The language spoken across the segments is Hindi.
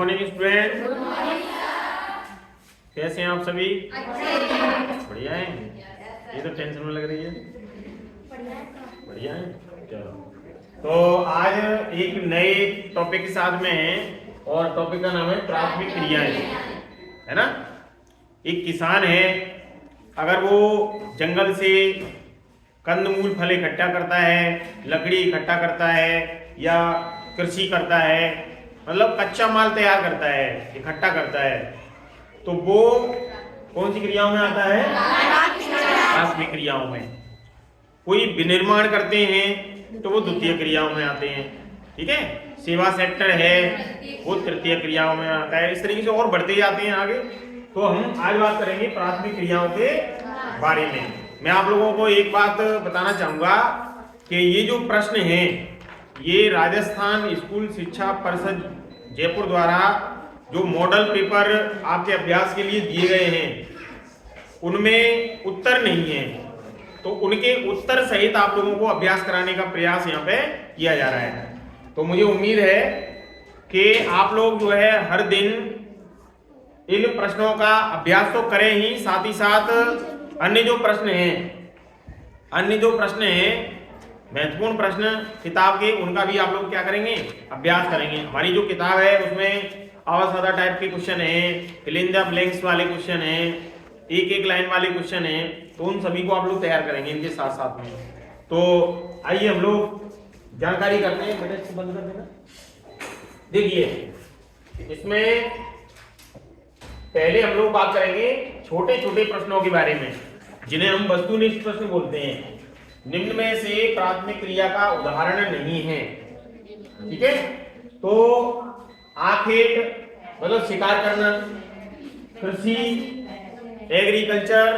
Morning student. कैसे हैं आप सभी? बढ़िया हैं। ये तो टेंशन में लग रही है। बढ़िया है। चलो, तो आज एक नए टॉपिक के साथ में हैं और टॉपिक का नाम है प्राथमिक क्रियाएं, है ना। एक किसान है, अगर वो जंगल से कंदमूल फल इकट्ठा करता है, लकड़ी इकट्ठा करता है या कृषि करता है, मतलब कच्चा माल तैयार करता है, इकट्ठा करता है, तो वो कौन सी क्रियाओं में आता है? प्राथमिक क्रियाओं में। कोई विनिर्माण करते हैं तो वो द्वितीय क्रियाओं में आते हैं, ठीक है। सेवा सेक्टर है वो तृतीय क्रियाओं में आता है। इस तरीके से और बढ़ते जाते हैं आगे। तो हम आज बात करेंगे प्राथमिक क्रियाओं के बारे में। मैं आप लोगों को एक बात बताना चाहूंगा कि ये जो प्रश्न हैं ये राजस्थान स्कूल शिक्षा परिषद जयपुर द्वारा जो मॉडल पेपर आपके अभ्यास के लिए दिए गए हैं उनमें उत्तर नहीं है, तो उनके उत्तर सहित आप लोगों को अभ्यास कराने का प्रयास यहाँ पे किया जा रहा है। तो मुझे उम्मीद है कि आप लोग जो है हर दिन इन प्रश्नों का अभ्यास तो करें ही, साथ ही साथ अन्य जो प्रश्न हैं महत्वपूर्ण प्रश्न किताब के, उनका भी आप लोग क्या करेंगे? अभ्यास करेंगे। हमारी जो किताब है उसमें आवाज़ टाइप के क्वेश्चन है, फिल इन द ब्लैंक्स वाले क्वेश्चन है, एक एक लाइन वाले क्वेश्चन है, तो उन सभी को आप लोग तैयार करेंगे इनके साथ साथ में। तो आइए हम लोग जानकारी करते हैं। बेटा इसको बंद कर देना। देखिए, इसमें पहले हम लोग बात करेंगे छोटे छोटे प्रश्नों के बारे में, जिन्हें हम वस्तुनिष्ठ प्रश्न बोलते हैं। निम्न में से प्राथमिक क्रिया का उदाहरण नहीं है, ठीक है। तो आखेट मतलब शिकार करना, कृषि एग्रीकल्चर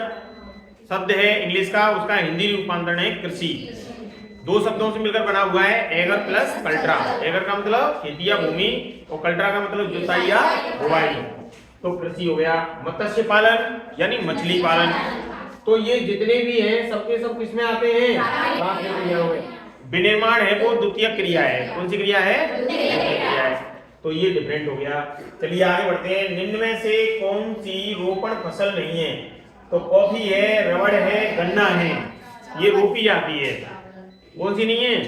शब्द है इंग्लिश का, उसका हिंदी रूपांतरण है कृषि। दो शब्दों से मिलकर बना हुआ है, एगर प्लस कल्ट्रा। एगर का मतलब खेती या भूमि और कल्ट्रा का मतलब जुताई या बुवाई। तो कृषि हो गया। मत्स्य पालन यानी मछली पालन। तो ये जितने भी हैं सबके सब किसमें आते हैं? प्राथमिक क्रियाओं में। विनिर्माण है वो द्वितीय क्रिया है। कौन सी क्रिया है? द्वितीय क्रिया है। तो ये डिफरेंट हो गया। चलिए आगे बढ़ते हैं। निम्न में से कौन सी रोपण फसल नहीं है? तो कॉफी है, रबड़ है, गन्ना है, ये रोपी जाती है। कौन सी नहीं है?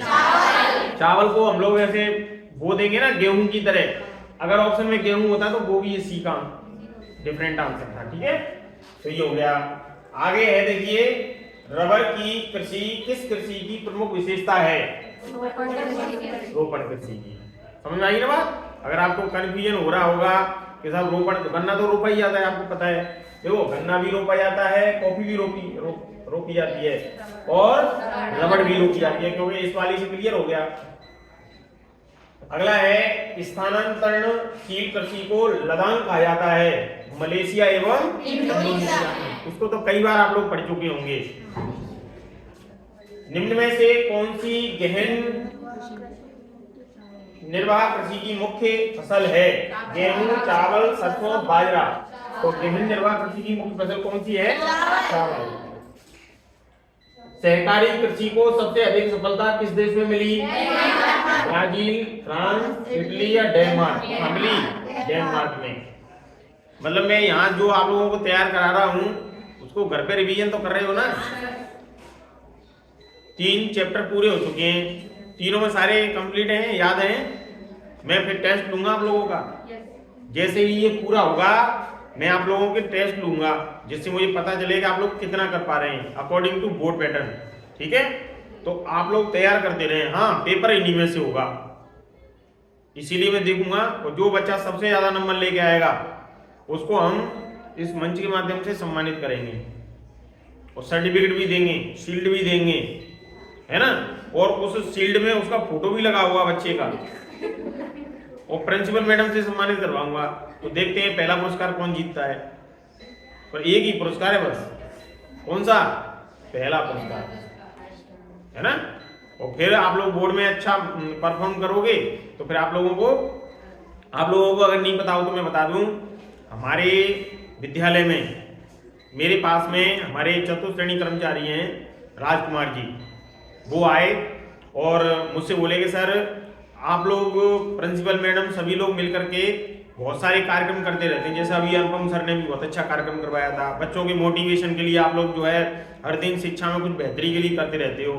चावल को हम लोग ऐसे बो देंगे ना गेहूं की तरह। अगर ऑप्शन में गेहूं होता तो वो भी ये सी का डिफरेंट आंसर था, ठीक है। तो ये हो गया। आगे है, देखिए, रबर की कृषि किस कृषि की प्रमुख विशेषता है? रोपण कृषि की। समझ में आई ना बात? अगर आपको कंफ्यूजन हो रहा होगा कि साहब रोपण, गन्ना तो रोपा ही जाता है, आपको पता है। देखो, गन्ना भी रोपा जाता है, कॉफी भी रोपी जाती है और रबड़ भी रोपी जाती है, क्योंकि इस वाली से क्लियर हो गया। अगला है, स्थानांतरणशील कृषि को लदान कहा जाता है मलेशिया एवं इंडोनेशिया में। उसको तो कई बार आप लोग पढ़ चुके होंगे। निम्न में से कौन सी गहन निर्वाह कृषि की मुख्य फसल है? गेहूं, चावल, सरसों, बाजरा। तो गहन निर्वाह कृषि की मुख्य फसल कौन सी है? चावल। सहकारी कृषि को सबसे अधिक सफलता किस देश में मिली? ब्राजील, फ्रांस, इटली या डेनमार्क? डेनमार्क में। मतलब मैं यहाँ जो आप लोगों को तैयार करा रहा हूँ उसको घर पे रिवीजन तो कर रहे हो ना। 3 चैप्टर पूरे हो चुके हैं, तीनों में सारे कंप्लीट हैं, याद हैं। मैं फिर टेस्ट लूंगा आप लोगों का। जैसे ही ये पूरा होगा मैं आप लोगों के टेस्ट लूंगा, जिससे मुझे पता चलेगा आप लोग कितना कर पा रहे हैं अकॉर्डिंग टू बोर्ड पैटर्न, ठीक है। तो आप लोग तैयार करते रहे। हाँ, पेपर इन्हीं में से होगा, इसीलिए मैं देखूंगा। और जो बच्चा सबसे ज्यादा नंबर लेके आएगा उसको हम इस मंच के माध्यम से सम्मानित करेंगे और सर्टिफिकेट भी देंगे, शील्ड भी देंगे, है ना। और उस शील्ड में उसका फोटो भी लगा हुआ बच्चे का, और प्रिंसिपल मैडम से सम्मानित करवाऊंगा। तो देखते हैं पहला पुरस्कार कौन जीतता है। पर एक ही पुरस्कार है बस। कौन सा? पहला पुरस्कार, है ना। और फिर आप लोग बोर्ड में अच्छा परफॉर्म करोगे तो फिर आप लोगों को अगर नहीं पता हो तो मैं बता दूं, हमारे विद्यालय में मेरे पास में हमारे चतुर्थ श्रेणी कर्मचारी हैं राजकुमार जी, वो आए और मुझसे बोले कि सर आप लोग प्रिंसिपल मैडम सभी लोग मिलकर के बहुत सारे कार्यक्रम करते रहते हैं। जैसे अभी अनुपम सर ने भी बहुत अच्छा कार्यक्रम करवाया था। बच्चों के मोटिवेशन के लिए आप लोग जो है हर दिन शिक्षा में कुछ बेहतरी के लिए करते रहते हो।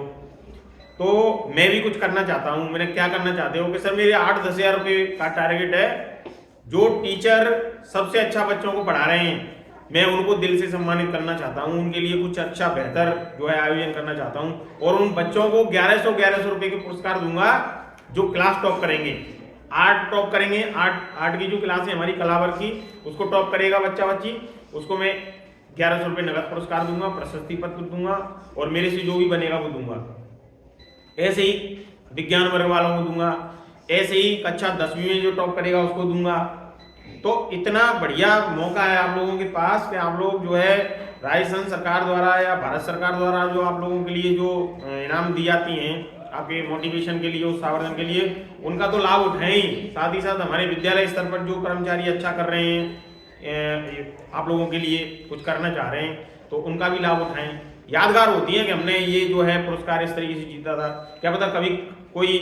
तो मैं भी कुछ करना चाहता हूँ। मैंने क्या करना चाहते हो कि सर मेरे 8-10 हज़ार रुपये का टारगेट है। जो टीचर सबसे अच्छा बच्चों को पढ़ा रहे हैं मैं उनको दिल से सम्मानित करना चाहता हूँ। उनके लिए कुछ अच्छा बेहतर जो है आयोजन करना चाहता हूँ और उन बच्चों को 1100 रुपये के पुरस्कार दूंगा जो क्लास टॉप करेंगे। 8 टॉप करेंगे, 8 की जो क्लास है हमारी कलावर की, उसको टॉप करेगा बच्चा बच्ची, उसको मैं 1100 रुपये नगद पुरस्कार दूंगा, प्रशस्ति पत्र दूंगा और मेरे से जो भी बनेगा वो दूंगा। ऐसे ही विज्ञान वर्ग वालों को दूंगा, ऐसे ही कक्षा 10वीं में जो टॉप करेगा उसको दूंगा। तो इतना बढ़िया मौका है आप लोगों के पास कि आप लोग जो है राजस्थान सरकार द्वारा या भारत सरकार द्वारा जो आप लोगों के लिए जो इनाम दी जाती हैं आपके मोटिवेशन के लिए, उत्साहवर्धन के लिए, उनका तो लाभ उठाएं ही। साथ ही साथ हमारे विद्यालय स्तर पर जो कर्मचारी अच्छा कर रहे हैं, आप लोगों के लिए कुछ करना चाह रहे हैं, तो उनका भी लाभ उठाएं। यादगार होती है कि हमने ये जो है पुरस्कार इस तरीके से जीता था। क्या पता कभी कोई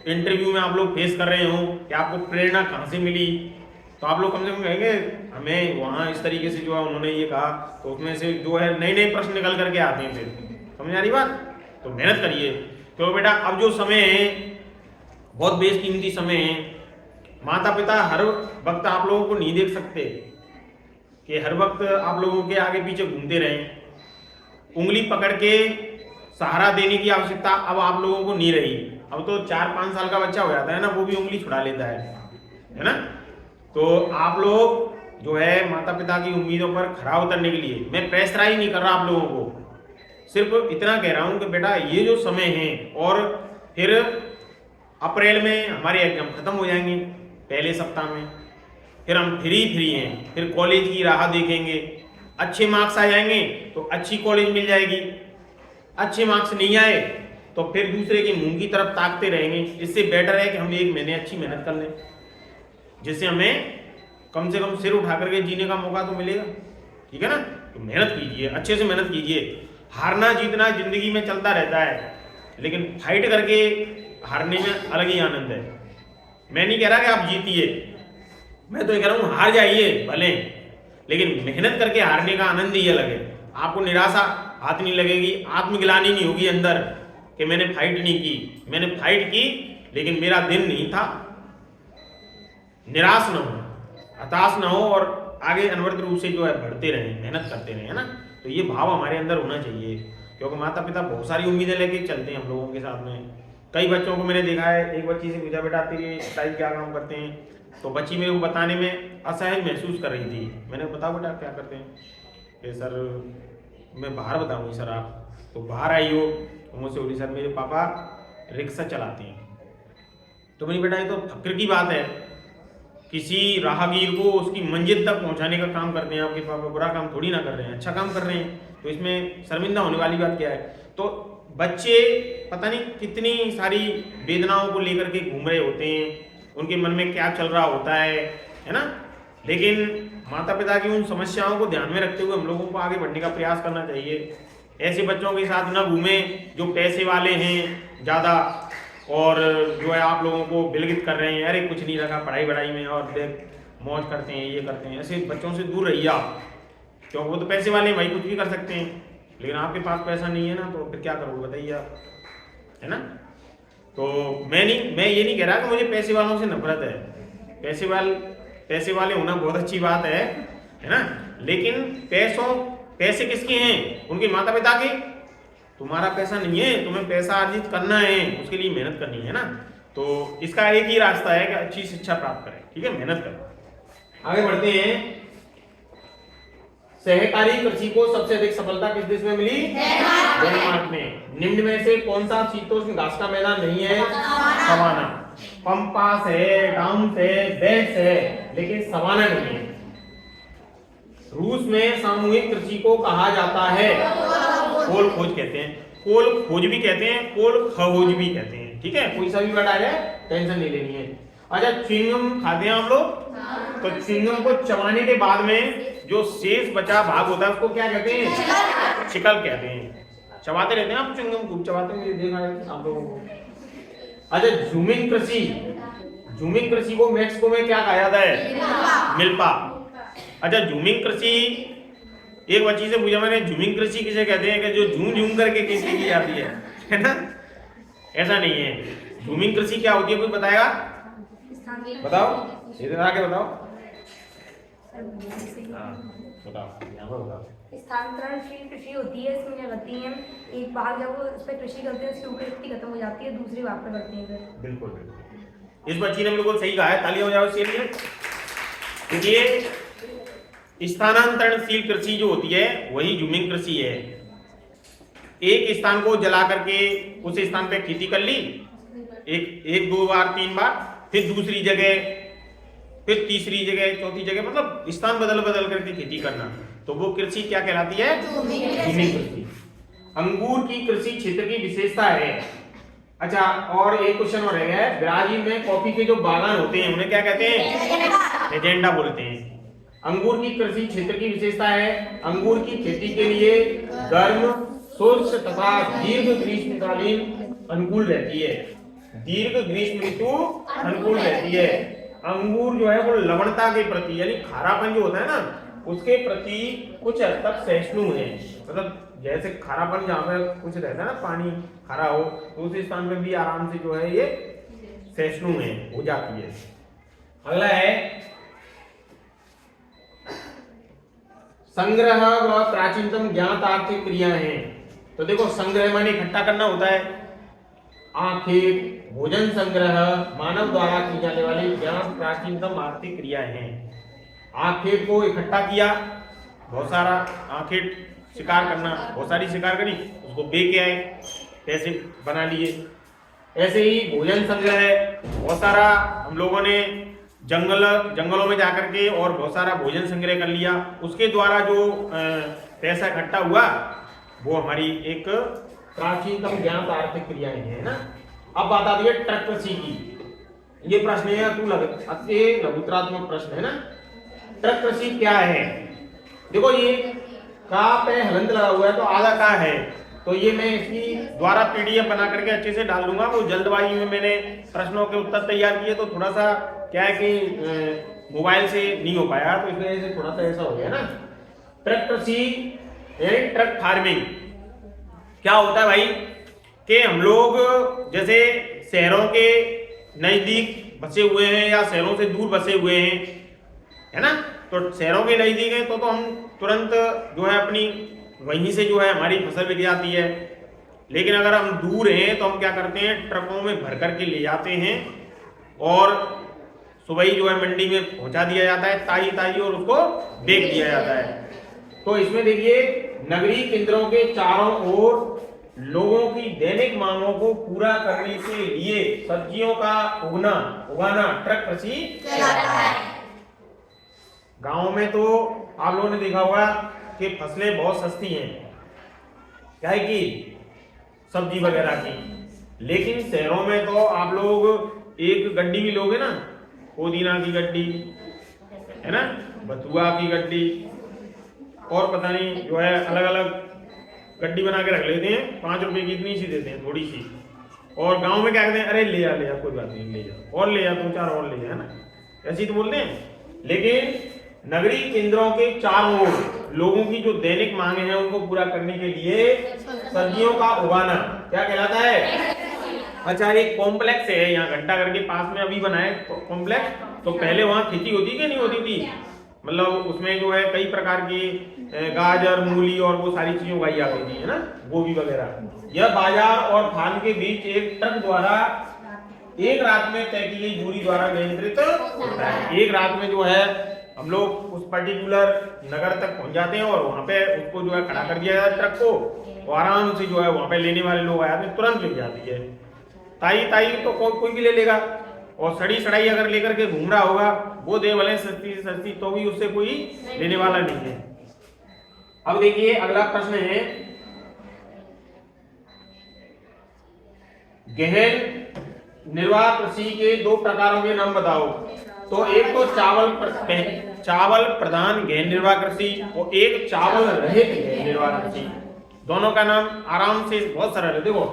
इंटरव्यू में आप लोग फेस कर रहे हो कि आपको प्रेरणा कहाँ से मिली, तो आप लोग कम से कम कहेंगे हमें वहाँ इस तरीके से जो है उन्होंने ये कहा, तो उसमें से जो है नए नए प्रश्न निकल करके आते हैं। फिर समझ आ रही बात? तो मेहनत करिए। तो बेटा अब जो समय है बहुत बेशकीमती समय है। माता पिता हर वक्त आप लोगों को नहीं देख सकते कि हर वक्त आप लोगों के आगे पीछे घूमते रहें। उंगली पकड़ के सहारा देने की आवश्यकता अब आप लोगों को नहीं रही। अब तो 4-5 साल का बच्चा हो जाता है ना, वो भी उंगली छुड़ा लेता है ना। तो आप लोग जो है माता पिता की उम्मीदों पर खरा उतरने के लिए, मैं प्रेशराइज नहीं कर रहा आप लोगों को, सिर्फ इतना कह रहा हूं कि बेटा ये जो समय है, और फिर अप्रैल में हमारे एग्जाम खत्म हो जाएंगे पहले सप्ताह में, फिर हम फ्री हैं, फिर कॉलेज की राह देखेंगे। अच्छे मार्क्स आ जाएंगे तो अच्छी कॉलेज मिल जाएगी, अच्छे मार्क्स नहीं आए तो फिर दूसरे के मुंह की तरफ ताकते रहेंगे। इससे बेटर है कि हम 1 महीने अच्छी मेहनत कर लें, जिससे हमें कम से कम सिर उठा करके जीने का मौका तो मिलेगा। ठीक है ना? तो मेहनत कीजिए, अच्छे से मेहनत कीजिए। हारना जीतना जिंदगी में चलता रहता है, लेकिन फाइट करके हारने में अलग ही आनंद है। मैं नहीं कह रहा कि आप जीतिए, मैं तो ये कह रहा हूँ हार जाइए भले, लेकिन मेहनत करके हारने का आनंद ही अलग है। आपको निराशा हाथ नहीं लगेगी, आत्मग्लानि नहीं होगी अंदर कि मैंने फाइट नहीं की। मैंने फाइट की लेकिन मेरा दिन नहीं था। निराश ना हो, हताश ना हो और आगे अनवरत रूप से जो है बढ़ते रहें, मेहनत करते रहें, है ना। तो ये भाव हमारे अंदर होना चाहिए, क्योंकि माता पिता बहुत सारी उम्मीदें लेके चलते हैं हम लोगों के साथ में। कई बच्चों को मैंने देखा है, एक बच्ची से पूछा बेटा तेरे पिताजी क्या काम करते हैं, तो बच्ची मेरे को बताने में असहज महसूस कर रही थी। मैंने बताया बेटा क्या करते हैं, कि सर मैं बाहर बताऊँगी सर आप, तो बाहर आई हो तो मुझसे बोली सर मेरे पापा रिक्शा चलाते हैं। तो मेरी बेटा ये तो फक्र की बात है, किसी राहगीर को उसकी मंजिल तक पहुंचाने का काम करते हैं आपके पापा, बुरा काम थोड़ी ना कर रहे हैं, अच्छा काम कर रहे हैं। तो इसमें शर्मिंदा होने वाली बात क्या है। तो बच्चे पता नहीं कितनी सारी वेदनाओं को लेकर के घूम रहे होते हैं, उनके मन में क्या चल रहा होता है ना। लेकिन माता पिता की उन समस्याओं को ध्यान में रखते हुए हम लोगों को आगे बढ़ने का प्रयास करना चाहिए। ऐसे बच्चों के साथ न घूमे जो पैसे वाले हैं ज़्यादा, और जो है आप लोगों को बिलगित कर रहे हैं, अरे कुछ नहीं रखा पढ़ाई वढ़ाई में और देख मौज करते हैं, ये करते हैं। ऐसे बच्चों से दूर रहिए आप, क्योंकि वो तो पैसे वाले हैं भाई, कुछ भी कर सकते हैं। लेकिन आपके पास पैसा नहीं है ना, तो फिर क्या करोगे बताइए आप, है ना। तो मैं ये नहीं कह रहा कि मुझे पैसे वालों से नफरत है। पैसे वाले होना बहुत अच्छी बात है ना। लेकिन पैसे किसके हैं? उनके माता पिता के। तुम्हारा पैसा नहीं है, तुम्हें पैसा अर्जित करना है, उसके लिए मेहनत करनी है ना। तो इसका एक ही रास्ता है कि अच्छी शिक्षा प्राप्त करें, ठीक है, मेहनत करें। आगे बढ़ते हैं। सहकारी कृषि को सबसे अधिक सफलता किस देश में मिली? डेनमार्क में। निम्न में से कौन सा शीतोष्ण घास का मैदान नहीं है? सवाना। पंपास है, डाउन्स है, बेल्ट्स है, लेकिन सवाना नहीं है। रूस में सामूहिक कृषि को कहा जाता है कोल खोज कहते हैं, कोल खोज भी कहते हैं, कोल खोज भी कहते हैं। ठीक है, कोई सा भी वर्ड आ जाए टेंशन नहीं लेनी है। अच्छा, च्युइंगम खाते हैं आप लोग, तो च्युइंगम को चबाने के बाद में जो शेष बचा भाग होता है उसको क्या कहते हैं? छिकल कहते हैं। चबाते रहते हैं आप च्युइंगम, खूब चबाते हैं, देखा है आप लोगों को। अच्छा, ज़ूमिंग कृषि झूमिंग कृषि को मैक्सिको में क्या कहा जाता है? मिल्पा। अच्छा, झूमिंग कृषि, एक बच्ची से पूछा मैंने, झूमिंग कृषि किसे कहते हैं? कि जो झूम झूम करके खेती की जाती है ना? ऐसा नहीं है। झूमिंग कृषि क्या होती है, कोई बताएगा? बताओ, इधर आके बताओ। स्थानांतरणशील कृषि होती है, इसमें क्या करती हैं, एक भाग जब वो उस पर कृषि करते हैं, उसकी उपयुक्ति खत्म हो जाती है, दूसरी भाग पे करते हैं। बिल्कुल बिल्कुल, इस बच्ची ने बिल्कुल सही कहा है, तालियां हो जाओ इसके लिए। देखिए, स्थानांतरणशील कृषि जो होती है वही झूमिंग कृषि है। एक स्थान को जला करके उस स्थान पे खेती कर ली, एक दो बार तीन बार, फिर दूसरी जगह, फिर तीसरी जगह, चौथी जगह, मतलब स्थान बदल बदल करके खेती करना, तो वो कृषि क्या कहलाती है? झूमिंग कृषि। अंगूर की कृषि क्षेत्र की विशेषता है। अच्छा, और एक क्वेश्चन और है, ब्राजील में कॉफी के जो बागान होते हैं उन्हें क्या कहते हैं? एजेंडा बोलते हैं। अंगूर की कृषि क्षेत्र की विशेषता है, अंगूर की खेती के लिए गर्म, शुष्क तथा दीर्घ ग्रीष्मकालीन अनुकूल रहती है। दीर्घ ग्रीष्म ऋतु अनुकूल रहती है। अंगूर जो है वो लवणता के प्रति, यानी खारापन जो होता है ना, उसके प्रति कुछ हद तक सहिष्णु है। मतलब जैसे खारापन जहाँ पे कुछ रहता है ना, पानी खारा हो, तो उस स्थान पे भी आराम से जो है ये सहिष्णु है, हो जाती है। अगला है संग्रह व प्राचीनतम ज्ञात आर्थिक क्रिया है। तो देखो, संग्रह माने इकट्ठा करना होता है, आखेट, भोजन संग्रह मानव द्वारा की जाने वाली ज्ञात प्राचीनतम आर्थिक क्रियाएं हैं। आखेट को इकट्ठा किया, बहुत सारा आखेट शिकार करना, बहुत सारी शिकार करी, उसको बेच के आए, पैसे बना लिए। ऐसे ही भोजन संग्रह है, बहुत सारा हम लोगों ने जंगलों में जाकर के और बहुत सारा भोजन संग्रह कर लिया, उसके द्वारा जो पैसा इकट्ठा हुआ वो हमारी एक प्राचीनतम ज्ञात आर्थिक क्रियाएं है ना। अब बात आती है ट्रक कृषि की। ये प्रश्न है अति लघुत्रात्मक प्रश्न है ना। ट्रक कृषि क्या है? देखो, ये का पे हलंत लगा हुआ है, तो आधा का है, तो ये मैं इसकी द्वारा पीडीएफ बना करके अच्छे से डाल दूंगा। वो जल्दबाजी में मैंने प्रश्नों के उत्तर तैयार किए, तो थोड़ा सा क्या है कि मोबाइल से नहीं हो पाया, तो इस वजह से थोड़ा सा ऐसा हो गया ना। ट्रक कृषि यानी ट्रक फार्मिंग क्या होता है भाई? कि हम लोग जैसे शहरों के नजदीक बसे हुए हैं या शहरों से दूर बसे हुए हैं, है ना, तो शहरों के नजदीक है तो हम तुरंत जो है अपनी वहीं से जो है हमारी फसल बिक जाती है। लेकिन अगर हम दूर हैं तो हम क्या करते हैं, ट्रकों में भर करके ले जाते हैं और सुबह ही जो है मंडी में पहुंचा दिया जाता है, ताजी ताजी, और उसको बेच दिया जाता है। तो इसमें देखिए, नगरीय केंद्रों के चारों ओर लोगों की दैनिक मांगों को पूरा करने के लिए सब्जियों का उगाना ट्रक कृषि कहलाता है। गांव में तो आप लोगों ने देखा होगा कि फसलें बहुत सस्ती हैं, क्या है कि सब्जी वगैरह की, लेकिन शहरों में तो आप लोग एक गड्डी भी लोगे ना, पुदीना की गड्डी है ना, बथुआ की गड्डी, और पता नहीं जो है अलग अलग गड्डी बना के रख लेते हैं, 5 रुपए की इतनी सी देते हैं, थोड़ी सी। और गांव में क्या कहते हैं, अरे ले आ कोई बात नहीं, ले जा और ले जा, 2-4 और ले जा, है ना, ऐसे ही तो बोलते हैं। लेकिन नगरीय केंद्रों के चारों ओर लोगों की जो दैनिक मांगे हैं उनको पूरा करने के लिए सब्जियों का उगाना क्या कहलाता है? अच्छा, एक कॉम्प्लेक्स है यहाँ घंटाघर के पास में, अभी बना है कॉम्प्लेक्स। तो पहले वहाँ खेती होती कि नहीं होती थी? मतलब उसमें जो है कई प्रकार की गाजर, मूली और वो सारी चीजें उगाई जाती थी, है ना, गोभी वगैरह। यह बाजार और फार्म के बीच एक ट्रक द्वारा एक रात में तय की गई दूरी द्वारा नियंत्रित होता है। एक रात में जो है हम लोग उस पर्टिकुलर नगर तक पहुंच जाते हैं और वहां पे उसको जो है खड़ा कर दिया जाता है ट्रक को, और आराम से जो है वहां पे लेने वाले लोग आते हैं, तुरंत मिल जाती है। ताई तो कोई भी ले लेगा, और सड़ी सड़ाई अगर लेकर के घूम रहा होगा वो दे भले सस्ती तो भी उससे कोई लेने वाला नहीं है। अब देखिए, अगला प्रश्न है, गहन निर्वाह कृषि के 2 प्रकारों के नाम बताओ। तो एक तो चावल प्रधान गहन निर्वाह कृषि और एक चावल रहित गहन निर्वाह कृषि। दोनों का नाम आराम से बहुत सरल है। देखो,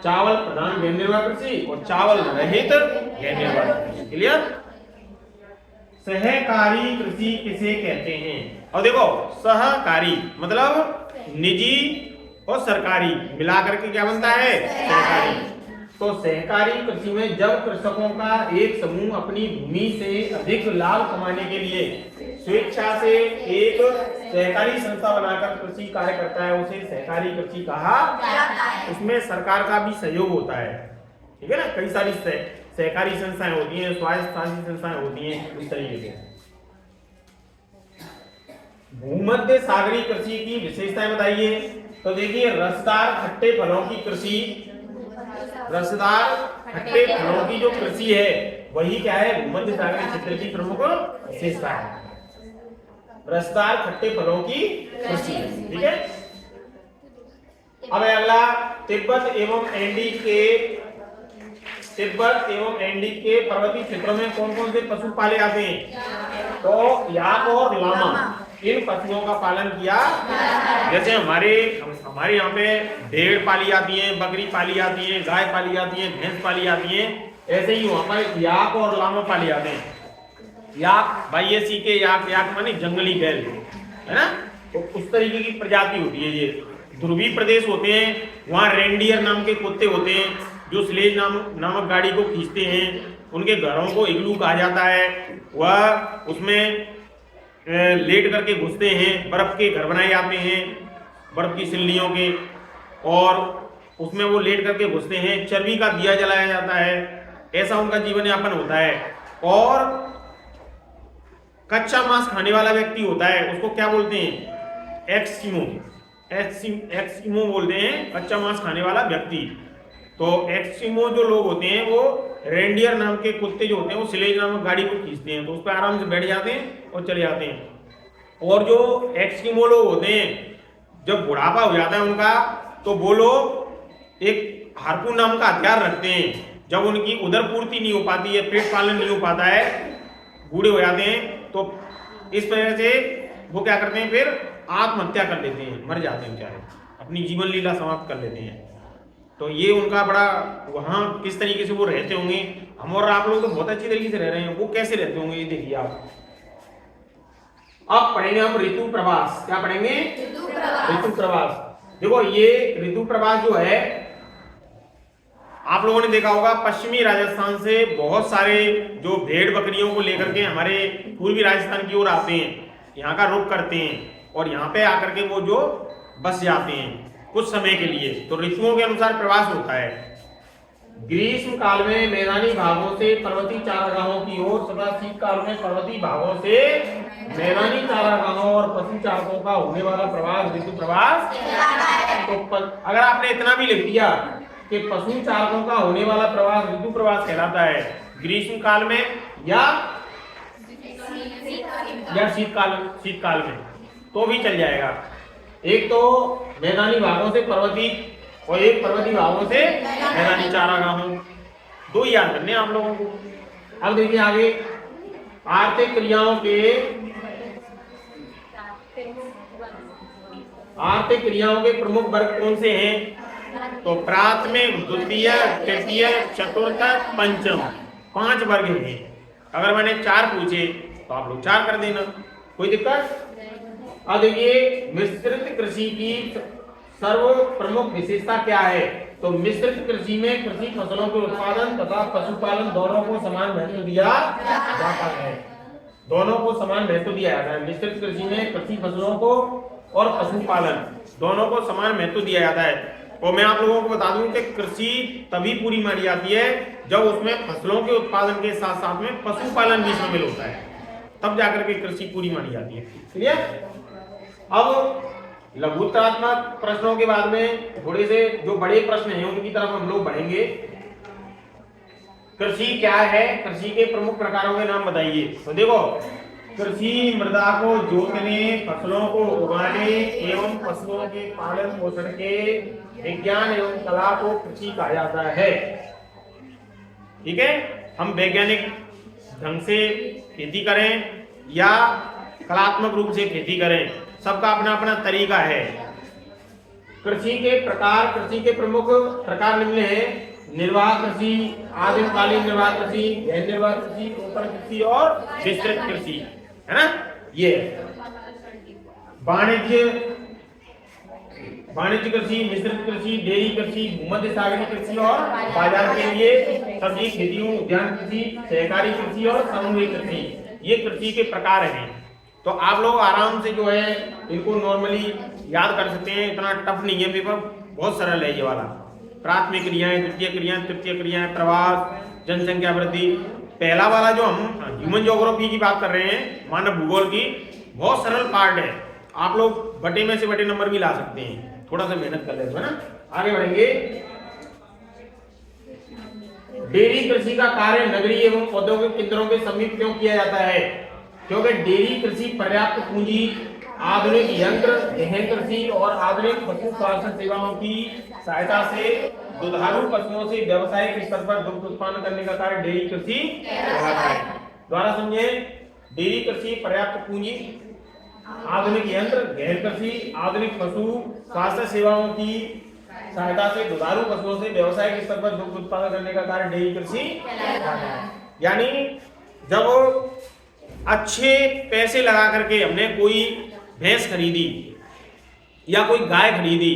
चावल प्रधान गेहूं निर्भर कृषि और चावल रहित गेहूं निर्भर कृषि। क्लियर? सहकारी कृषि किसे कहते हैं? और देखो सहकारी मतलब निजी और सरकारी मिलाकर के क्या बनता है? सहकारी। तो सहकारी कृषि में जब कृषकों का एक समूह अपनी भूमि से अधिक लाभ कमाने के लिए स्वेच्छा से एक सहकारी संस्था बनाकर कृषि कार्य करता है, उसे सहकारी कृषि कहा जाता है। उसमें सरकार का भी सहयोग होता है, ठीक है ना। कई सारी सहकारी संस्थाएं होती हैं, स्वायत्त संस्थाएं होती हैं, इस तरीके से। भूमध्य सागरीय कृषि की विशेषताएं बताइए। तो देखिए रसदार खट्टे फलों की कृषि, रसदार खट्टे फलों की जो कृषि है वही क्या है? भूमध्य सागरीय क्षेत्र की प्रमुख विशेषता है, रसदार खट्टे फलों की कृषि, ठीक है। अब अगला तिब्बत एवं एंडी के पर्वतीय क्षेत्रों में कौन कौन से पशु पाले जाते हैं? तो याक और लामा, इन पशुओं का पालन किया। जैसे हमारे यहाँ पे भेड़ पाली जाती है, बकरी पाली जाती है, गाय पाली जाती है, भैंस पाली जाती है, ऐसे ही वहां पर याक और लामा पाले जाते हैं। याक भाई ये सीखे, याक माने जंगली बैल, है ना। तो उस तरीके की प्रजाति होती है ये। ध्रुवीय प्रदेश होते हैं, वहाँ रेंडियर नाम के कुत्ते होते हैं जो स्लेज नामक गाड़ी को खींचते हैं। उनके घरों को इग्लू कहा जाता है। वह उसमें लेट करके घुसते हैं, बर्फ के घर बनाए जाते हैं, बर्फ की सिल्लियों के, और उसमें वो लेट करके घुसते हैं। चर्बी का दिया जलाया जाता है, ऐसा उनका जीवन यापन होता है। और कच्चा मांस खाने वाला व्यक्ति होता है, उसको क्या बोलते हैं? एक्सकिमो बोलते हैं, कच्चा मांस खाने वाला व्यक्ति। तो एक्सकिमो जो लोग होते हैं वो रेंडियर नाम के कुत्ते जो होते हैं वो स्लेज नामक गाड़ी को खींचते हैं, तो उस पर आराम से बैठ जाते हैं और चले जाते हैं। और जो एक्सकिमो लोग होते हैं, जब बुढ़ापा हो जाता है उनका, तो वो लोग एक हार्पून नाम का हथियार रखते हैं। जब उनकी उदर पूर्ति नहीं हो पाती है, पेट पालन नहीं हो पाता है, बूढ़े हो जाते हैं, तो इस वजह से वो क्या करते हैं? फिर आत्महत्या कर लेते हैं, मर जाते हैं बेचारे, अपनी जीवन लीला समाप्त कर लेते हैं। तो ये उनका बड़ा, वहां किस तरीके से वो रहते होंगे, हम और आप लोग तो बहुत अच्छी तरीके से रह रहे हैं, वो कैसे रहते होंगे ये देखिए आप। अब पढ़ेंगे हम ऋतु प्रवास। क्या पढ़ेंगे? ऋतु प्रवास। देखो ये ऋतु प्रवास जो है, आप लोगों ने देखा होगा पश्चिमी राजस्थान से बहुत सारे जो भेड़ बकरियों को लेकर के हमारे पूर्वी राजस्थान की ओर आते हैं, यहाँ का रुख करते हैं और यहाँ पे आकर के वो जो बस जाते हैं कुछ समय के लिए। तो ऋतुओं के अनुसार प्रवास होता है। ग्रीष्म काल में मैदानी भागों से पर्वतीय चारागाहों की ओर तथा शीतकाल में पर्वतीय भागों से मैदानी चारागाहों और पशु चारकों का होने वाला प्रवास ऋतु प्रवास। तो अगर आपने इतना भी लिख दिया कि पशु चारकों का होने वाला प्रवास ऋतु प्रवास कहलाता है, ग्रीष्म काल में या शीतकाल में, तो भी चल जाएगा। एक तो मैदानी भागों से पर्वतीय और एक पर्वतीय भागों से मैदानी चारागाहों, दो ही याद करने आप लोगों को। अब देखिए आगे, आर्थिक क्रियाओं के प्रमुख वर्ग कौन से हैं? तो प्राथमिक, द्वितीय, तृतीय, चतुर्थ, पंचम, 5 वर्ग हैं। अगर मैंने 4 पूछे तो आप लोग 4 कर देना, कोई दिक्कत। अब देखिए मिश्रित कृषि की सर्व प्रमुख विशेषता क्या है? तो मिश्रित कृषि में कृषि फसलों के उत्पादन तथा पशुपालन दोनों को समान महत्व दिया जाता है। दोनों को समान महत्व दिया जाता है। मिश्रित कृषि में कृषि फसलों को और पशुपालन दोनों को समान महत्व दिया जाता है। और मैं आप लोगों को बता दूं कि कृषि तभी पूरी मानी जाती है जब उसमें फसलों के उत्पादन के साथ साथ में पशुपालन भी शामिल होता है, तब जाकर के कृषि पूरी मानी जाती है। क्लियर? अब लघुत्तरात्मक प्रश्नों के बाद में थोड़े से जो बड़े प्रश्न हैं उनकी तरफ हम लोग बढ़ेंगे। कृषि क्या है? कृषि के प्रमुख प्रकारों के नाम बताइए। तो देखो, कृषि मृदा को जोतने, फसलों को उगाने एवं पशुओं के पालन पोषण के विज्ञान एवं कला को कृषि कहा जाता है। ठीक है, हम वैज्ञानिक ढंग से खेती करें या कलात्मक रूप से खेती करें, सबका अपना अपना तरीका है। कृषि के प्रकार, कृषि के प्रमुख प्रकार निम्न है: निर्वाह कृषि, आदिमकालीन निर्वाह कृषि, गहन निर्वाह कृषि, रोपण कृषि और विस्तृत कृषि, है ना। ये वाणिज्य कृषि, मिश्रित कृषि, डेयरी कृषि, भूमध्य सागरीय कृषि और बाजार के लिए सब्जी खेतियों, उद्यान कृषि, सहकारी कृषि और सामूहिक कृषि, ये कृषि के प्रकार हैं। तो आप लोग आराम से जो है इनको नॉर्मली याद कर सकते हैं, इतना टफ नहीं है पेपर, बहुत सरल है ये वाला। प्राथमिक क्रियाएं, द्वितीय क्रियाएं, तृतीय क्रियाएं, प्रवास, जनसंख्या वृद्धि। पहला वाला जो हम ह्यूमन ज्योग्राफी की बात कर रहे हैं, मानव भूगोल की, बहुत सरल पार्ट है, आप लोग बटे में से बटे नंबर भी ला सकते हैं, थोड़ा सा मेहनत कर लेते हैं ना। आगे बढ़ेंगे। डेयरी कृषि का कार्य नगरीय एवं औद्योगिक केंद्रों के समीप क्यों किया जाता है? क्योंकि डेयरी कृषि पर्याप्त पूंजी, आधुनिक यंत्र, गहन कृषि और आधुनिक पशु स्वास्थ्य सेवाओं की सहायता से दुधारू पशुओं से व्यावसायिक स्तर पर दुग्ध उत्पादन करने का कार्य डेयरी कृषि कहलाता है। द्वारा समझे, डेयरी कृषि पर्याप्त पूंजी, आधुनिक यंत्र, गहन कृषि, आधुनिक पशु स्वास्थ्य सेवाओं की सहायता से दुधारू पशुओं से व्यावसायिक स्तर पर दुग्ध उत्पादन करने का कार्य डेयरी कृषि कहलाता है। यानी जब अच्छे पैसे लगा करके हमने कोई भैंस खरीदी या कोई गाय खरीदी,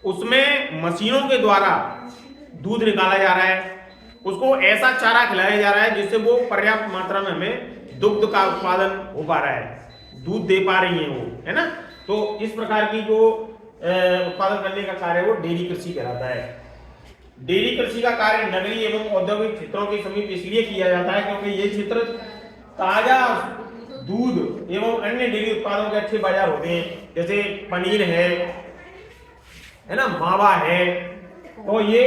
उसमें मशीनों के द्वारा दूध निकाला जा रहा है, उसको ऐसा चारा खिलाया जा रहा है जिससे वो पर्याप्त मात्रा में हमें दुग्ध का उत्पादन हो पा रहा है, दूध दे पा रही है वो, है ना। तो इस प्रकार की जो उत्पादन करने का कार्य वो डेयरी कृषि कहलाता है। डेयरी कृषि का कार्य नगरीय एवं औद्योगिक क्षेत्रों के समीप इसलिए किया जाता है क्योंकि ये क्षेत्र ताजा दूध एवं अन्य डेयरी उत्पादों के अच्छे बाजार होते हैं, जैसे पनीर है ना, मावा है, तो ये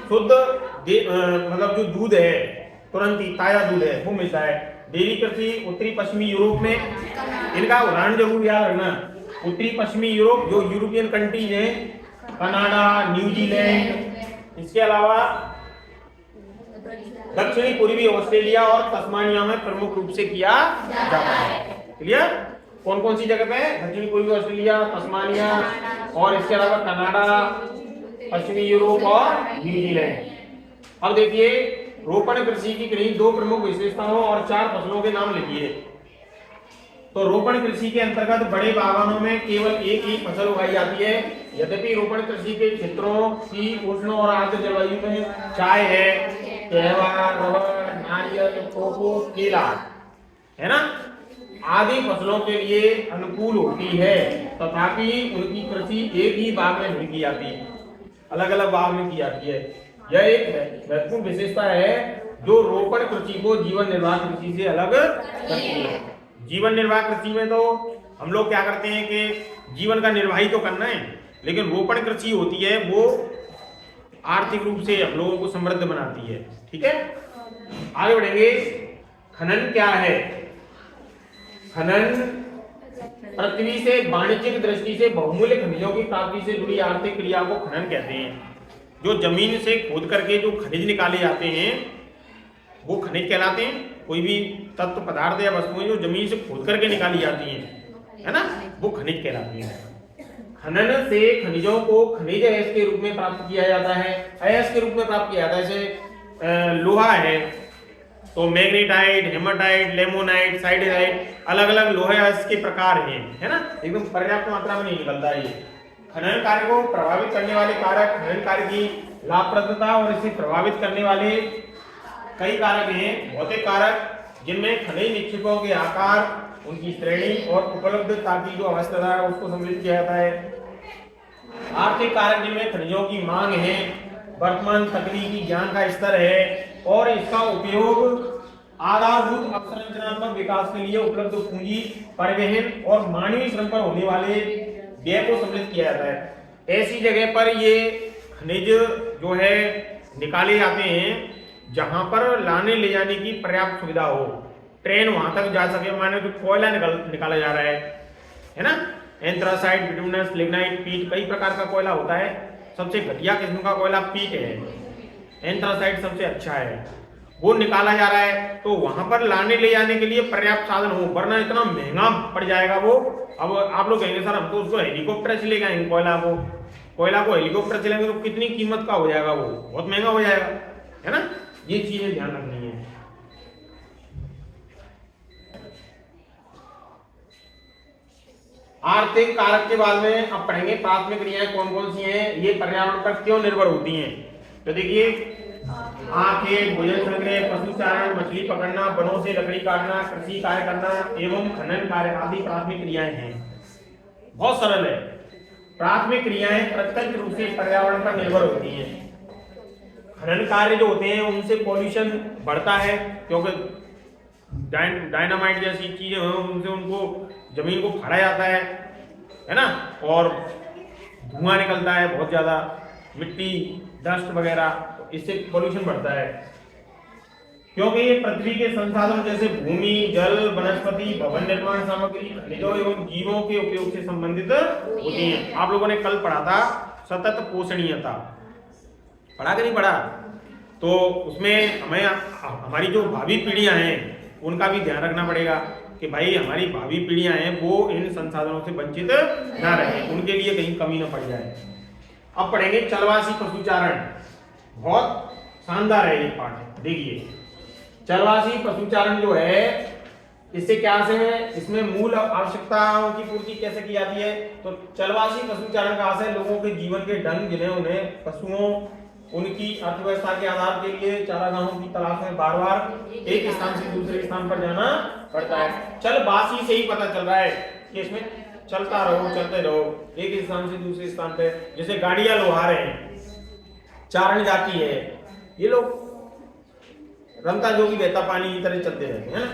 शुद्ध मतलब जो दूध है, तुरंत ही ताजा दूध है, वो मिलता है। डेयरी कृषि उत्तरी पश्चिमी यूरोप में, इनका उदाहरण जरूर याद रखना, उत्तरी पश्चिमी यूरोप जो यूरोपियन कंट्रीज है, कनाडा, न्यूजीलैंड, इसके अलावा दक्षिणी पूर्वी ऑस्ट्रेलिया और तस्मानिया में प्रमुख रूप से किया जाता है। क्लियर? कौन कौन सी जगह पे? दक्षिणी पूर्वी ऑस्ट्रेलिया, तस्मानिया और इसके अलावा कनाडा, पश्चिमी यूरोप और न्यूजीलैंड। अब देखिए, रोपण कृषि की किन्हीं दो प्रमुख विशेषताओं और 4 फसलों के नाम लिखिए। तो रोपण कृषि के अंतर्गत बड़े बागानों में केवल एक ही फसल उगाई जाती है। यद्यपि रोपण कृषि के क्षेत्रों की उष्ण और आर्द्र जलवायु में चाय है, कहवा, रबर, नारियल, कोको, केला, है ना, आदि फसलों के लिए अनुकूल होती है, तथापि उनकी कृषि एक ही बाग में नहीं की जाती, अलग अलग बाग में की जाती है। यह एक महत्वपूर्ण विशेषता है जो रोपण कृषि को जीवन निर्वाह कृषि से अलग करती है। जीवन निर्वाह कृषि में तो हम लोग क्या करते हैं कि जीवन का निर्वाह ही तो करना है, लेकिन रोपण कृषि होती है वो आर्थिक रूप से हम लोगों को समृद्ध बनाती है। ठीक है, आगे बढ़ेंगे। खनन क्या है? खनन पृथ्वी से वाणिज्यिक दृष्टि से बहुमूल्य खनिजों की प्राप्ति से जुड़ी आर्थिक क्रिया को खनन कहते हैं। जो जमीन से खोद करके जो खनिज निकाले जाते हैं वो खनिज कहलाते हैं। कोई भी तत्व पदार्थ या वस्तुएं जो जमीन से खोद करके निकाली जाती हैं, है ना, वो खनिज कहलाती हैं। खनन से खनिजों को खनिज अयस्क के रूप में प्राप्त किया जाता है, अयस्क के रूप में प्राप्त किया जाता है। जैसे लोहा है तो मैग्नेटाइट, हेमाटाइट, लेमोनाइट, साइडेराइट, अलग अलग लोहे अयस्क के प्रकार हैं, है ना, एकदम पर्याप्त मात्रा में नहीं निकलता है ये। खनन कार्य को प्रभावित करने वाले कारक, खनन कार्य की लाभप्रदता और इसे प्रभावित करने वाले कई कारक हैं। भौतिक कारक जिनमें खनिज निक्षेपों के आकार, उनकी श्रेणी और उपलब्धता की जो अवस्था है उसको सम्मिलित किया जाता है। आर्थिक कारक जिनमें खनिजों की मांग है, वर्तमान तकनीकी ज्ञान का स्तर है और इसका उपयोग आधारभूत अवसंरचनात्मक विकास के लिए उपलब्ध पूंजी, परिवहन और मानवीय श्रम पर होने वाले व्यय को सम्मिलित किया जाता है। ऐसी जगह पर ये खनिज जो है निकाले जाते हैं जहां पर लाने ले जाने की पर्याप्त सुविधा हो, ट्रेन वहां तक जा सके। माने तो कोयला निकाला जा रहा है ना, एंथ्रासाइट, बिटुमिनस, लिग्नाइट, पीट, कई प्रकार का कोयला होता है। सबसे घटिया किस्म का कोयला पीट है, एंथ्रासाइट सबसे अच्छा है। वो निकाला जा रहा है, तो वहां पर लाने ले जाने के लिए पर्याप्त साधन हो, वरना इतना महंगा पड़ जाएगा वो। अब आप लोग कहेंगे सर हम तो उसको हेलीकॉप्टर से ले जाएंगे, कोयला को हेलीकॉप्टर से लेंगे तो कितनी कीमत का हो जाएगा, वो बहुत महंगा हो जाएगा, है ना। ये चीजें ध्यान रखनी है। आर्थिक कारक के बाद में अब पढ़ेंगे प्राथमिक क्रियाएं कौन कौन सी हैं, ये पर्यावरण पर क्यों निर्भर होती हैं। तो देखिए आंखें, भोजन संग्रह, पशुचारण, मछली पकड़ना, वनों से लकड़ी काटना, कृषि कार्य करना एवं खनन कार्य आदि प्राथमिक क्रियाएं हैं। बहुत सरल है। प्राथमिक क्रियाएं प्रत्यक्ष रूप से पर्यावरण पर निर्भर होती हैं। खनन कार्य जो होते हैं उनसे पॉल्यूशन बढ़ता है, क्योंकि डायनामाइट जैसी चीजें उनसे उनको जमीन को फाड़ा जाता है ना, और धुआं निकलता है बहुत ज्यादा, मिट्टी, डस्ट वगैरह, तो इससे पॉल्यूशन बढ़ता है। क्योंकि ये पृथ्वी के संसाधन जैसे भूमि, जल, वनस्पति, भवन निर्माण सामग्री, खनिजों एवं जीवों के उपयोग से संबंधित होती हैं। आप लोगों ने कल पढ़ा था सतत पोषणीयता, पढ़ा कि नहीं पढ़ा? तो उसमें हमें हमारी जो भावी पीढ़ियां हैं उनका भी ध्यान रखना पड़ेगा कि भाई हमारी भावी पीढ़ियां हैं वो इन संसाधनों से वंचित ना रहे, उनके लिए कहीं कमी ना पड़ जाए। अब पढ़ेंगे चलवासी पशुचारण, बहुत शानदार है ये पाठ। देखिए चलवासी पशुचारण जो है इससे क्या से है, इसमें मूल आवश्यकताओं की पूर्ति कैसे की जाती है। तो चलवासी पशुचारण का आशय लोगों के जीवन के ढंग जिन्हें उन्हें पशुओं उनकी अर्थव्यवस्था के आधार के लिए चारागाहों की तलाश में बार बार एक स्थान से दूसरे स्थान पर जाना पड़ता है। चलवासी से ही पता चल रहा है कि इसमें चलता रहो, चलते रहो एक स्थान से दूसरे स्थान पे। जैसे गाड़ियां लोहार हैं, चारण जाती है, ये लोग रमता जोगी बहता पानी की तरह चलते रहते हैं ना।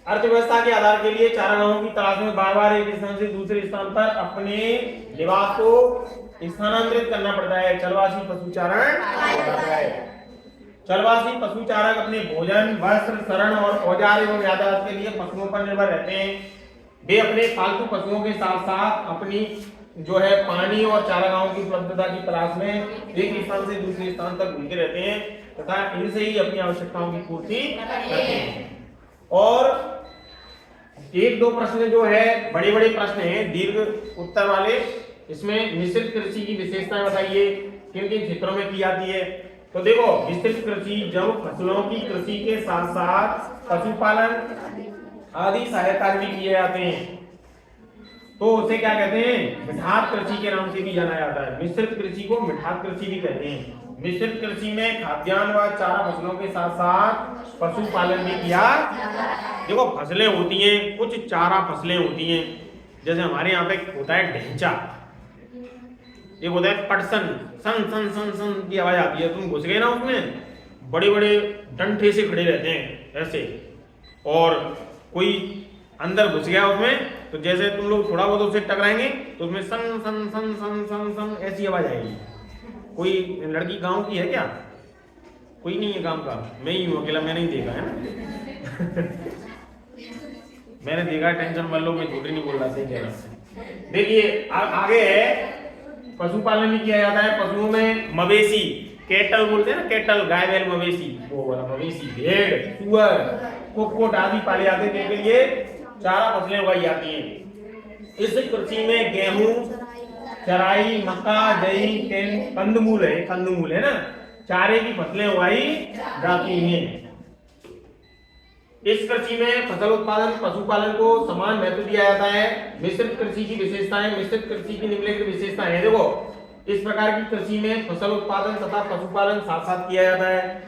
अर्थव्यवस्था के आधार के लिए चारागाहों की तलाश में बार बार एक स्थान से दूसरे स्थान पर अपने निवास को स्थानांतरित करना पड़ता है, चलवासी पशुचारण कहलाता है। चलवासी पशुचारक अपने भोजन, वस्त्र, शरण और औजार एवं यातायात के लिए पशुओं पर निर्भर रहते हैं। वे अपने पालतू पशुओं के साथ साथ अपनी जो है पानी और चारागाहों की उपलब्धता की तलाश में एक स्थान से दूसरे स्थान तक घूमते रहते हैं तथा इनसे ही अपनी आवश्यकताओं की पूर्ति करते हैं। और एक दो प्रश्न जो है बड़े बड़े प्रश्न हैं दीर्घ उत्तर वाले, इसमें मिश्रित कृषि की विशेषताएं बताइए, किन किन क्षेत्रों में की जाती है। तो देखो विस्तृत कृषि जब फसलों की कृषि के साथ साथ पशुपालन आदि सहायक कार्य भी किए जाते हैं तो उसे क्या कहते हैं, मिठात कृषि के नाम से भी जाना जाता है। मिश्रित कृषि को मिठात कृषि भी कहते हैं। मिश्रित कृषि में खाद्यान्न व चारा फसलों के साथ साथ पशुपालन भी किया। देखो फसलें होती हैं, कुछ चारा फसलें होती हैं, जैसे हमारे यहाँ पे होता है ढेंचा, एक होता है पटसन, सन सन सन सन की आवाज आती है, तुम घुस गए ना उसमें, बड़े बड़े डंठे से खड़े रहते हैं ऐसे, और कोई अंदर घुस गया उसमें तो जैसे तुम लोग थोड़ा बहुत उससे टकराएंगे तो उसमें सन सन सन सन सन सन ऐसी आवाज आएगी। कोई लड़की गांव की है क्या? कोई नहीं है गांव का, मैं ही हूँ अकेला, मैंने ही देखा है ना मैंने देखा, टेंशन मत लो, मैं झूठी नहीं बोल रहा, सही कह रहा। देखिए आगे है पशुपालन भी किया जाता है। पशुओं में मवेशी, कैटल बोलते हैं ना, कैटल गाय बैल मवेशी, वो वाला मवेशी, भेड़, सुअर, कुक्कुट आदि पाले जाते हैं जिनके लिए चारा फसलें उगाई जाती हैं। इस कृषि में गेहूं, चराई, मक्का, जई, कंदमूल है ना, चारे की फसलें उगाई जाती हैं। इस कृषि में फसल उत्पादन पशुपालन को समान महत्व दिया जाता है। मिश्रित कृषि की विशेषताएं, मिश्रित कृषि की निम्नलिखित विशेषताएं हैं। देखो इस प्रकार की कृषि में फसल उत्पादन तथा पशुपालन साथ साथ किया जाता है।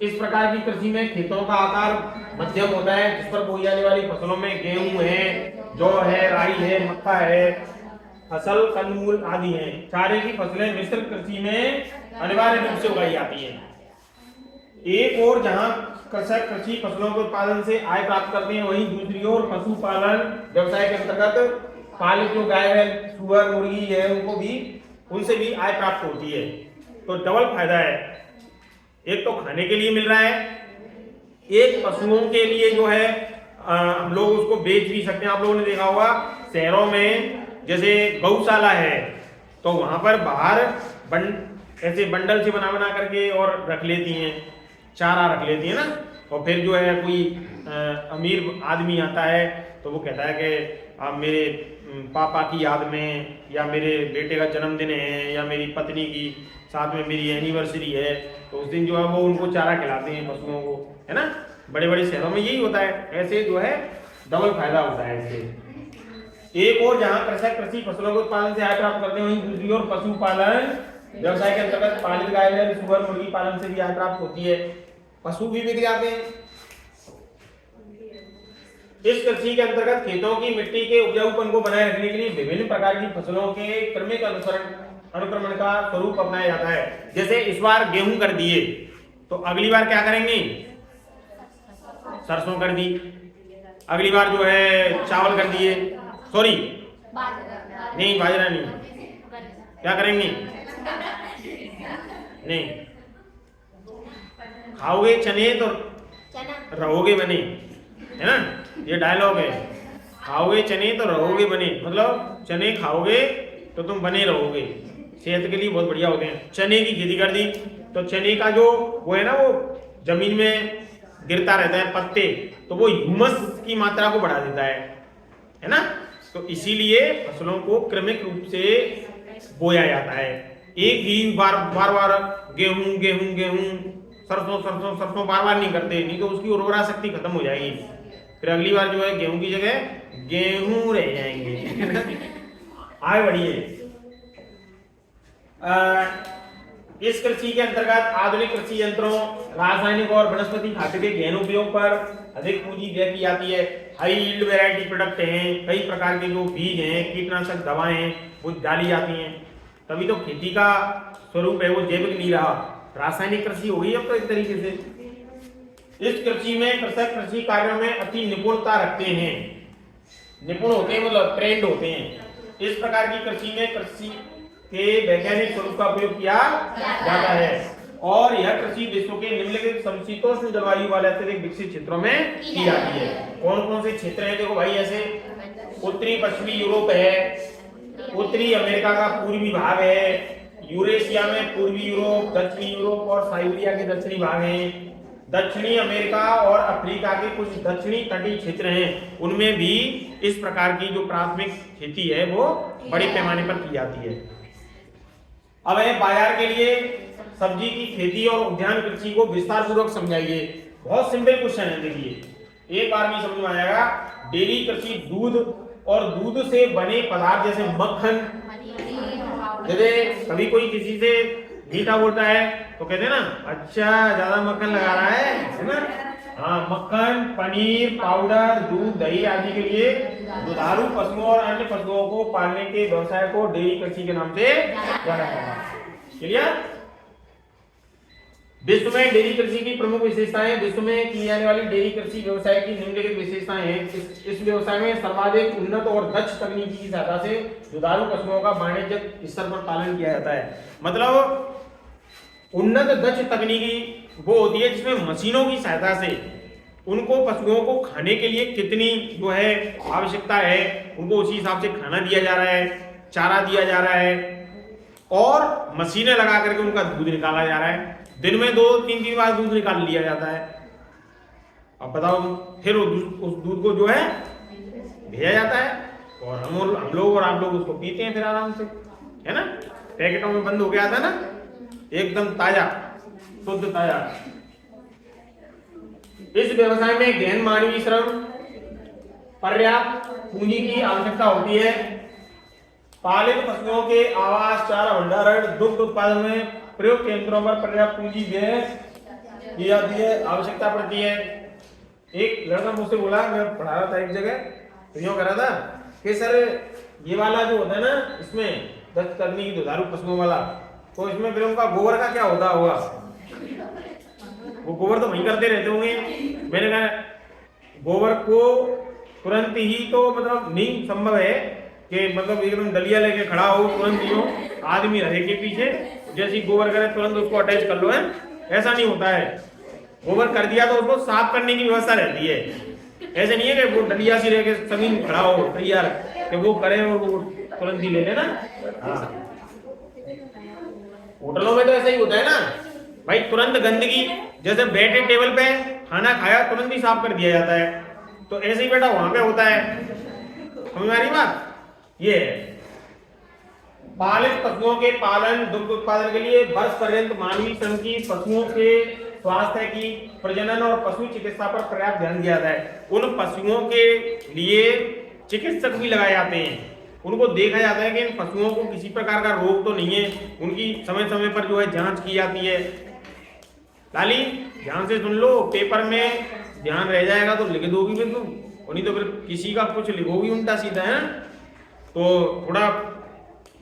इस प्रकार की कृषि में खेतों का आकार मध्यम होता है, जिस पर बोई जाने वाली फसलों में गेहूं है, जौ है, राई है, मक्का है, फसल, कंदमूल आदि हैं। चारे की फसलें मिश्रित कृषि में अनिवार्य रूप से उगाई जाती हैं। एक और जहां कृषक कृषि फसलों के उत्पादन से आय प्राप्त करते हैं, वहीं दूसरी ओर पशुपालन व्यवसाय के अंतर्गत पालित जो गाय है, सुअर, मुर्गी है, उनको भी उनसे भी आय प्राप्त होती है। तो डबल फायदा है, एक तो खाने के लिए मिल रहा है, एक पशुओं के लिए जो है हम लोग उसको बेच भी सकते हैं। आप लोगों ने देखा होगा शहरों में जैसे गौशाला है तो वहां पर बाहर ऐसे बंडल से बना बना करके और रख लेती हैं, चारा रख लेती है ना। और फिर जो है कोई अमीर आदमी आता है तो वो कहता है कि आप मेरे पापा की याद में, या मेरे बेटे का जन्मदिन है, या मेरी पत्नी की साथ में मेरी एनिवर्सरी है, तो उस दिन जो है वो उनको चारा खिलाते हैं पशुओं को, है ना। बड़े बड़े शहरों में यही होता है। ऐसे जो है डबल फायदा होता है इससे। एक और जहाँ कृषक कृषि फसलों के उत्पादन से आय प्राप्त करते हैं, वहीं दूसरी ओर पशुपालन व्यवसाय के अंतर्गत पालित गाय बैल सुअर मुर्गी पालन से भी आय प्राप्त होती है, पशु भी बिक जाते हैं। इस कृषि के अंतर्गत खेतों की मिट्टी के उपजाऊपन को बनाए रखने के लिए विभिन्न प्रकार की फसलों के क्रमिक अनुक्रमण का स्वरूप अपनाया जाता है। जैसे इस बार गेहूं कर दिए तो अगली बार क्या करेंगे, सरसों कर दी, अगली बार जो है चावल कर दिए, सॉरी नहीं बाजरा नहीं, क्या करेंगे, नहीं खाओगे चने तो रहोगे बने, है ना, ये डायलॉग है। खाओगे चने तो रहोगे बने, मतलब चने खाओगे तो तुम बने रहोगे, सेहत के लिए बहुत बढ़िया होते हैं। चने की खेती कर दी तो चने का जो वो है ना, वो जमीन में गिरता रहता है पत्ते, तो वो ह्यूमस की मात्रा को बढ़ा देता है ना। तो इसीलिए फसलों को क्रमिक रूप से बोया जाता है। एक ही बार बार गेहूं गेहूं गेहूं, सरसों सरसों सरसों बार बार नहीं करते, नहीं तो उसकी उर्वरा शक्ति खत्म हो जाएगी। फिर अगली बार जो है गेहूं की जगह गेहूं रह जाएंगे। आगे बढ़िए। इस कृषि के अंतर्गत आधुनिक कृषि यंत्रों, रासायनिक और वनस्पति खाद के गहन उपयोग पर अधिक पूंजी व्यय की जाती है। हाई यील्ड वैरायटी प्रोडक्ट हैं, कई प्रकार के जो बीज हैं, कीटनाशक दवाएं हैं, वो डाली जाती हैं। तभी तो खेती का स्वरूप है वो जैविक नहीं रहा, रासायनिक कृषि हो गई अब तो एक तरीके से। इस कृषि में कृषक कृषि कार्यों में अति निपुणता रखते हैं, निपुण होते हैं मतलब ट्रेंड होते हैं। इस प्रकार की कृषि में कृषि के वैज्ञानिक स्वरूप का उपयोग किया जाता है और यह कृषि विश्व के निम्नलिखित समशीतोष्ण जलवायु वाले अत्यधिक विकसित क्षेत्रों में की जाती है। कौन कौन से क्षेत्र हैं, देखो भाई, ऐसे उत्तरी पश्चिमी यूरोप है, उत्तरी अमेरिका का पूर्वी भाग है, यूरेशिया में पूर्वी यूरोप, दक्षिणी यूरोप और साइबेरिया के दक्षिणी भाग हैं, दक्षिणी अमेरिका और अफ्रीका के कुछ दक्षिणी तटीय क्षेत्र हैं, उनमें भी इस प्रकार की जो प्राथमिक खेती है वो बड़े पैमाने पर की जाती है। अब है बाजार के लिए सब्जी की खेती और उद्यान कृषि को विस्तार पूर्वक समझाइए। बहुत सिंपल क्वेश्चन है, देखिए एक बार में समझ में आएगा। डेयरी कृषि दूध और दूध से बने पदार्थ जैसे मक्खन, जैसे कभी कोई किसी से मीठा बोलता है तो कहते हैं ना, अच्छा ज्यादा मक्खन लगा रहा है ना। हाँ, मक्खन, पनीर, पाउडर, दूध, दही आदि के लिए दुधारू पशुओं और अन्य पशुओं को पालने के व्यवसाय को डेयरी कृषि के नाम से जाना जाता है। क्लियर? विश्व में डेयरी कृषि की प्रमुख विशेषताएं। विश्व में की जाने वाली डेयरी कृषि व्यवसाय की निम्नलिखित विशेषताएं हैं। इस व्यवसाय में सर्वाधिक उन्नत और दक्ष तकनीकी की सहायता से दुधारू पशुओं का वाणिज्यिक स्तर पर पालन किया जाता है। मतलब उन्नत दक्ष तकनीकी वो होती है जिसमें मशीनों की सहायता से उनको पशुओं को खाने के लिए कितनी जो है आवश्यकता है, उनको उसी हिसाब से खाना दिया जा रहा है, चारा दिया जा रहा है और मशीनें लगा करके उनका दूध निकाला जा रहा है। दिन में 2-3 बार दूध निकाल लिया जाता है। अब बताओ, फिर उस दूध को जो है भेजा जाता है और हम लोग और आप लोग उसको पीते हैं फिर आराम से, है ना। पैकेटों में बंद हो गया था ना, एकदम ताजा, शुद्ध ताजा। इस व्यवसाय में गहन मानवीय श्रम, पर्याप्त पूंजी की आवश्यकता होती है। पालित पशुओं के आवास, चारा भंडारण, दुग्ध उत्पादन में प्रयोग केंद्रों पर पर्याप्त पूंजी व्यय की जाती है, आवश्यकता पड़ती है। एक लड़का मुझसे बोला, मैं पढ़ा रहा था एक जगह, तो यूँ कह रहा था कि सर ये वाला जो होता है ना, इसमें दक्ष तकनीकी दुधारू पशुओं वाला, तो इसमें फिर उनका गोबर का क्या होता होगा? वो गोबर तो वहीं करते रहते होंगे। मैंने कहा गोबर को तुरंत ही तो मतलब नहीं संभव है कि मतलब एकदम दलिया लेके खड़ा हो तुरंत ही हो, आदमी रहे के पीछे जैसे ही गोबर करे तुरंत उसको अटैच कर लो, है ऐसा नहीं होता है। गोबर कर दिया तो उसको साफ करने की व्यवस्था रहती है। ऐसे नहीं है कि वो डलिया सी रह के जमीन खड़ा हो तैयार कि वो करे और वो तुरंत ही ले लेना। हाँ, होटलों में तो ऐसा ही होता है ना भाई, तुरंत गंदगी, जैसे बैठे टेबल पे खाना खाया तुरंत ही साफ कर दिया जाता है, तो ऐसे ही बेटा वहां पे होता है। समझ में आ रही बात? ये है पालित पशुओं के पालन दुग्ध उत्पादन के लिए वर्ष पर्यंत मानवीय श्रम की, पशुओं के स्वास्थ्य की, प्रजनन और पशु चिकित्सा पर पर्याप्त ध्यान दिया जाता है। उन पशुओं के लिए चिकित्सक भी लगाए जाते हैं, उनको देखा जाता है कि इन पशुओं को किसी प्रकार का रोग तो नहीं है, उनकी समय समय पर जो है जांच की जाती है। लाली ध्यान से सुन लो, पेपर में ध्यान रह जाएगा तो लिख दोगी फिर तुम, और नहीं तो फिर किसी का कुछ लिखोगी उल्टा सीधा है। तो थोड़ा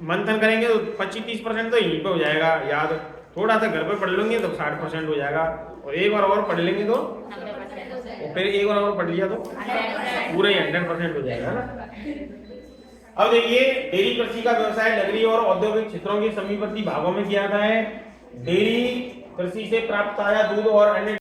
मंथन करेंगे तो 25-30% तो यहीं पे हो जाएगा याद, थोड़ा सा घर पे पढ़ लेंगे तो 60% हो जाएगा, और एक बार और पढ़ लेंगे तो, और फिर एक बार और पढ़ लिया तो पूरे 100% हो जाएगा ना। अब देखिए डेयरी कृषि का व्यवसाय नगरीय और औद्योगिक क्षेत्रों के समीपवर्ती भागों में किया जाता है। डेयरी कृषि से प्राप्त ताजा दूध और अन्य